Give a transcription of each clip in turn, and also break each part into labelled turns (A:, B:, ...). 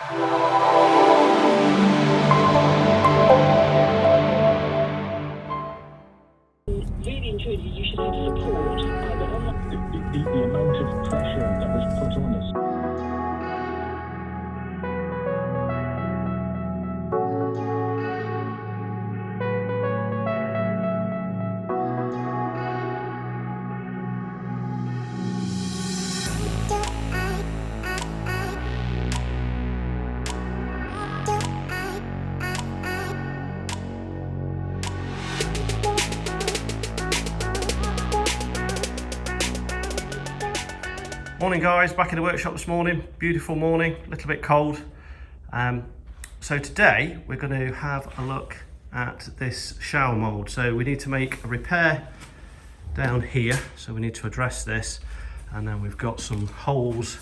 A: Really and truly, you should have support either on
B: the amount of pressure that was put on us.
C: Morning guys, back in the workshop this morning. Beautiful morning, a little bit cold. So today we're going to have a look at this shower mould. So we need to make a repair down here, so we need to address this, and then we've got some holes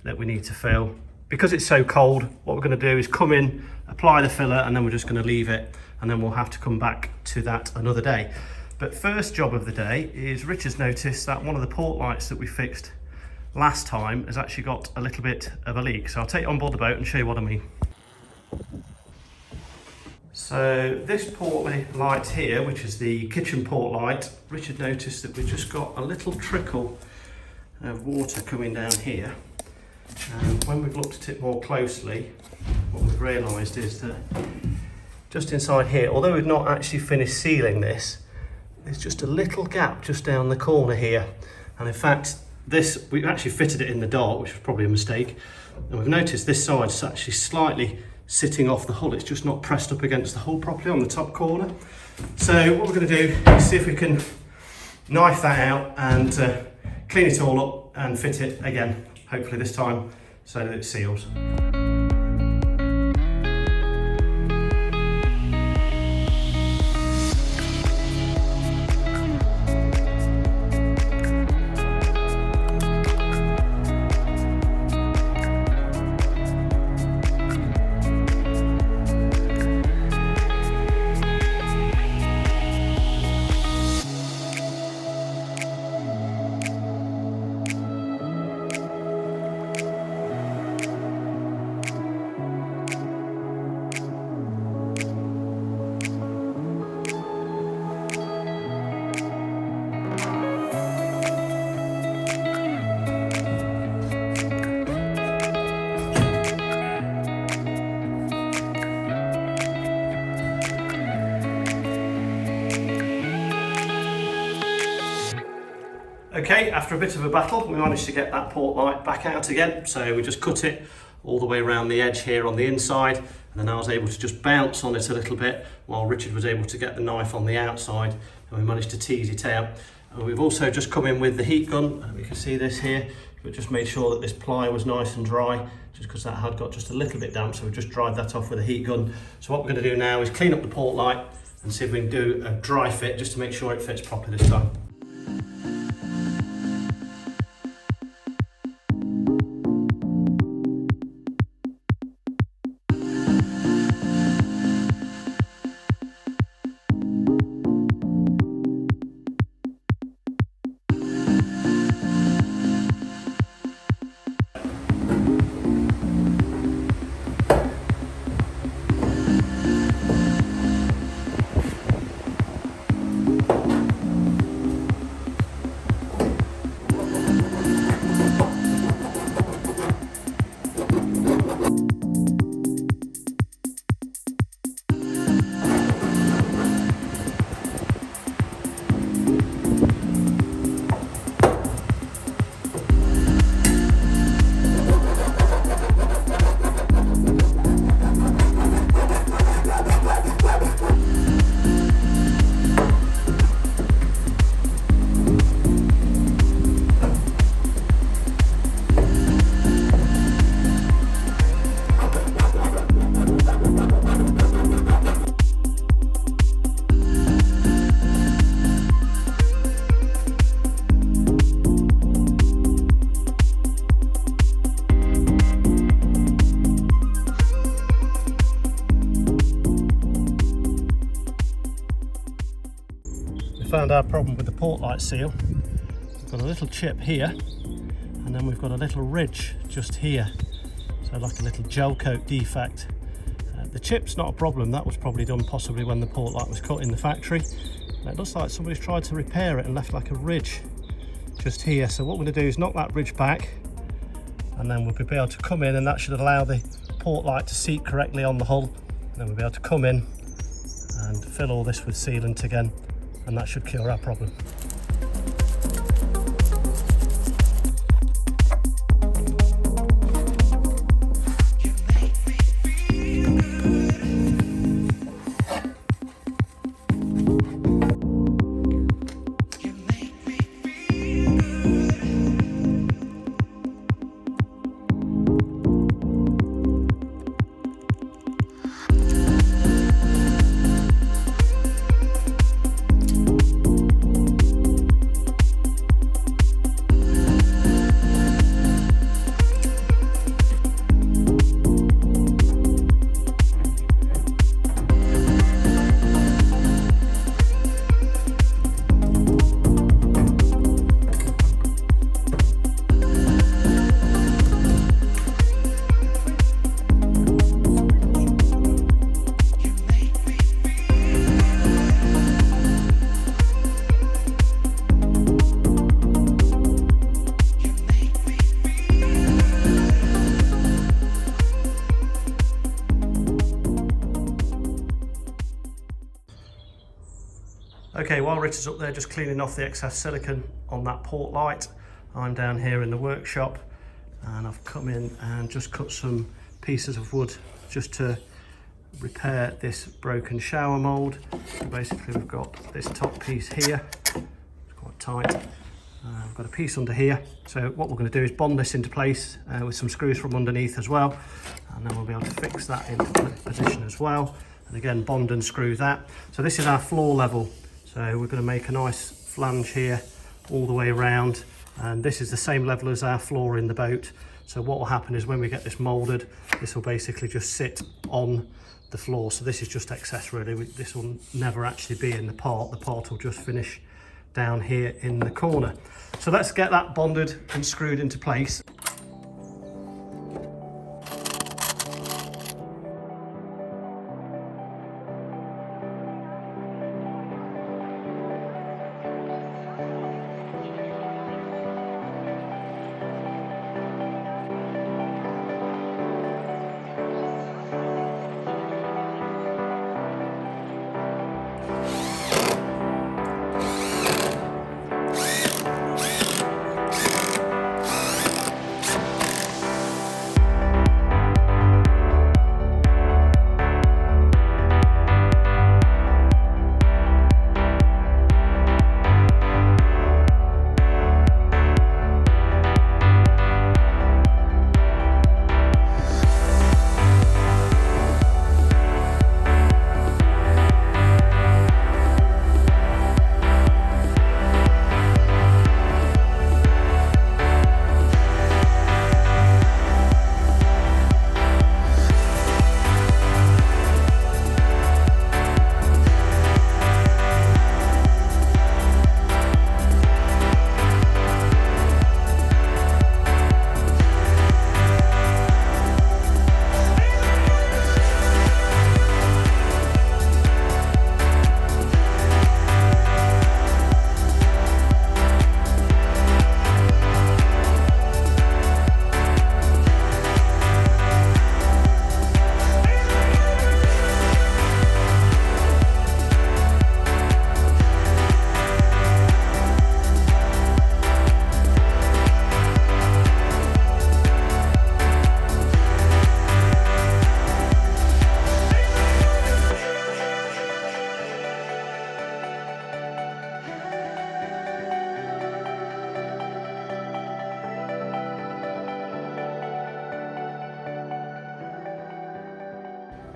C: that we need to fill. Because it's so cold, what we're going to do is come in, apply the filler, and then we're just going to leave it, and then we'll have to come back to that another day. But first job of the day is Richard's noticed that one of the port lights that we fixed last time has actually got a little bit of a leak. So I'll take it on board the boat and show you what I mean. So this port light here, which is the kitchen port light, Richard noticed that we've just got a little trickle of water coming down here. And when we've looked at it more closely, what we've realised is that just inside here, although we've not actually finished sealing this, there's just a little gap just down the corner here. And in fact, this, we've actually fitted it in the dark, which was probably a mistake. And we've noticed this side is actually slightly sitting off the hull. It's just not pressed up against the hull properly on the top corner. So what we're going to do is see if we can knife that out and clean it all up and fit it again, hopefully this time, so that it seals. Okay, after a bit of a battle, we managed to get that port light back out again. So we just cut it all the way around the edge here on the inside, and then I was able to just bounce on it a little bit while Richard was able to get the knife on the outside, and we managed to tease it out. And we've also just come in with the heat gun, and we can see this here. We just made sure that this ply was nice and dry, just because that had got just a little bit damp, so we just dried that off with a heat gun. So what we're going to do now is clean up the port light and see if we can do a dry fit just to make sure it fits properly this time. Found our problem with the port light seal. We've got a little chip here, and then we've got a little ridge just here. So like a little gel coat defect. The chip's not a problem, that was probably done possibly when the Portlight was cut in the factory. And it looks like somebody's tried to repair it and left like a ridge just here. So what we're going to do is knock that ridge back, and then we'll be able to come in, and that should allow the Portlight to seat correctly on the hull. And then we'll be able to come in and fill all this with sealant again, and that should cure our problem. Okay, while Richard's up there just cleaning off the excess silicone on that Portlight, I'm down here in the workshop, and I've come in and just cut some pieces of wood just to repair this broken shower mould. So basically we've got this top piece here, it's quite tight. I've got a piece under here, so what we're going to do is bond this into place with some screws from underneath as well, and then we'll be able to fix that into position as well, and again bond and screw that. So this is our floor level. So we're going to make a nice flange here all the way around, and this is the same level as our floor in the boat. So what will happen is when we get this moulded, this will basically just sit on the floor. So this is just excess really. This will never actually be in the part will just finish down here in the corner. So let's get that bonded and screwed into place.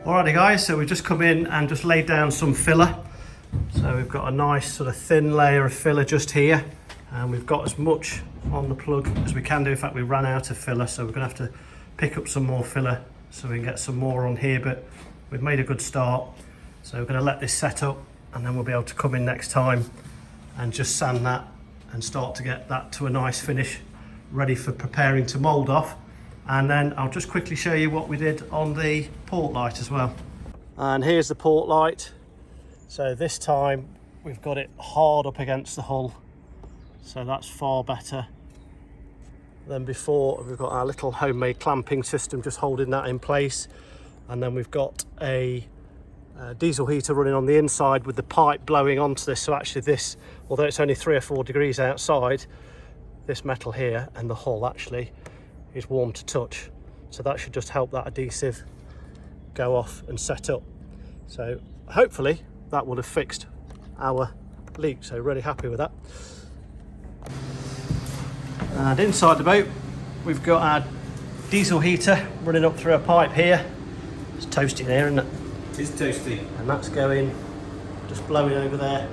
C: Alrighty guys, so we've just come in and just laid down some filler. So we've got a nice sort of thin layer of filler just here, and we've got as much on the plug as we can do. In fact, we ran out of filler, so we're going to have to pick up some more filler so we can get some more on here, but we've made a good start. So we're going to let this set up, and then we'll be able to come in next time and just sand that and start to get that to a nice finish, ready for preparing to mould off. and then I'll just quickly show you what we did on the Portlight as well. And here's the Portlight. So this time we've got it hard up against the hull, so that's far better than before. We've got our little homemade clamping system just holding that in place, and then we've got a diesel heater running on the inside with the pipe blowing onto this. So actually this, although it's only 3 or 4 degrees outside, this metal here and the hull actually is warm to touch, so that should just help that adhesive go off and set up. So hopefully that will have fixed our leak, so really happy with that. And inside the boat we've got our diesel heater running up through a pipe here. It's toasty in here, isn't it?
D: It's toasty.
C: And that's going, just blowing over there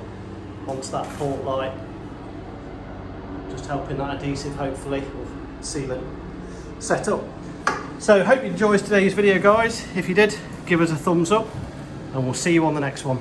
C: onto that Portlight, just helping that adhesive hopefully, or sealant, set up. So hope you enjoyed today's video guys. If you did, give us a thumbs up and we'll see you on the next one.